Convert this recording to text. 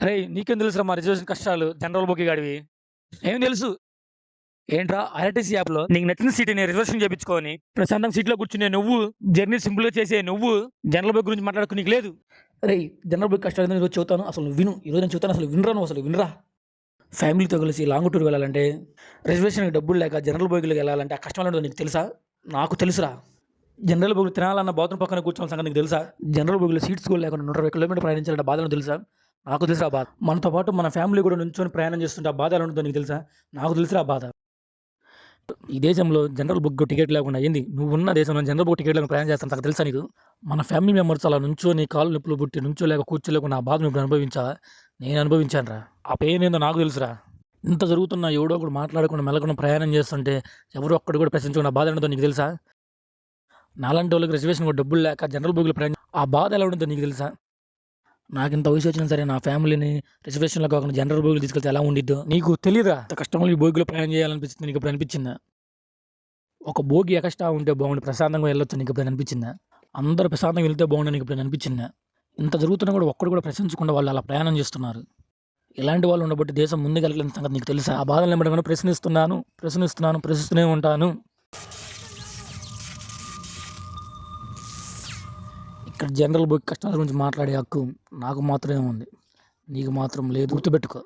అరేయ్! నీకేం తెలుసురా మా రిజర్వేషన్ కష్టాలు జనరల్ బోగి గాడివి. ఏం తెలుసు? ఏంట్రా ఆర్‌టీసీ యాప్‌లో నీకు నచ్చిన సీటుని రిజర్వేషన్ చేపించుకొని, ప్రశాంతంగా సీట్‌లో కూర్చునే నువ్వు, జర్నీ సింపుల్‌గా చేసే నువ్వు, జనరల్ బోగి గురించి మాట్లాడకు నీకు లేదు. అరేయ్! జనరల్ బోగి కష్టాలేందో ఈరోజు చెబుతాను. అసలు నువ్వు విను. ఈరోజు నేను చెబుతాను అసలు వినరా నువ్వు అసలు వినరా. ఫ్యామిలీతో కలిసి లాంగ్ టూర్ వెళ్ళాలంటే, రిజర్వేషన్‌కి డబ్బులు లేక జనరల్ బోగిలోకి ఎళ్ళాలంటే ఆ కష్టం ఏంటో నీకు తెలుసా? నాకు తెలుసురా. జనరల్ బోగిలో తినాలన్న బాత్రూమ్ పక్కన కూర్చోవాల్సిన సంగతి నీకు తెలుసా? జనరల్ బోగిలో సీట్స్ కూడా లేకుండా 120 కిలోమీటర్లు ప్రయాణించాలంటే ఆ బాధ ఏంటో తెలుసా? నాకు తెలుసురా ఆ బాధ. మనతో పాటు మన ఫ్యామిలీ కూడా నుంచొని ప్రయాణం చేస్తుంటే ఆ బాధ ఎలా ఉంటుందో నీకు తెలుసా? నాకు తెలుసురా ఆ బాధ. ఈ దేశంలో జనరల్ బుక్ టికెట్ లేకుండా ఏంది నువ్వున్న దేశంలో జనరల్ బుక్ టికెట్ లేకుండా ప్రయాణం చేస్తాను నాకు తెలుసా నీకు? మన ఫ్యామిలీ మెంబర్స్ అలా నుంచొని కాళ్ళు నొప్పులు పుట్టి నుంచోలేక కూర్చోలేకుండా ఆ బాధ నువ్వు అనుభవించావా? నేను అనుభవించానురా. ఆ పెయిన్ ఏందో నాకు తెలుసురా. ఇంత జరుగుతున్నా ఎవడో ఒకడు మాట్లాడకుండా మెల్లకుండా ప్రయాణం చేస్తుంటే ఎవరో ఒక్కడు కూడా ప్రశ్నించకుండా ఆ బాధ ఏంటో నీకు తెలుసా? నాలాంటి వాళ్ళకి రిజర్వేషన్ కూడా డబ్బులు లేక జనరల్ బోగిలో ప్రయాణం ఆ బాధ ఎలా ఉంటుందో నీకు తెలుసా? నాకింత వయసు వచ్చినా సరే నా ఫ్యామిలీని రిజర్వేషన్‌లో కాకుండా జనరల్ బోగిలో తీసుకెళ్తే ఎలా ఉండిద్దో నీకు తెలీదా? ఇంత కష్టంలో ఈ బోగిలో ప్రయాణం చేయాలనిపిస్తుంది నీకెప్పుడైనా అనిపించిందా? ఒక బోగి ఎగస్ట్రా ఉంటే బాగుండు ప్రశాంతంగా వెళ్ళొచ్చు నీకెప్పుడైనా అనిపించిందా? అందరూ ప్రశాంతంగా వెళ్తే బాగుండు నీకెప్పుడైనా అనిపించిందా? ఇంత జరుగుతున్నా కూడా ఒక్కడు కూడా ప్రశ్నించకుండా వాళ్ళు అలా ప్రయాణం చేస్తున్నారు. ఇలాంటి వాళ్ళు ఉండబట్టి దేశం ముందుకెళ్ళలేని సంగతి నీకు తెలుసా? ఆ బాధలను ఎమ్మటనే ప్రశ్నిస్తూనే ఉంటాను. ఇక్కడ జనరల్ బోగి కష్టాల గురించి మాట్లాడే హక్కు నాకు మాత్రమే ఉంది. నీకు మాత్రం లేదు. గుర్తుపెట్టుకో.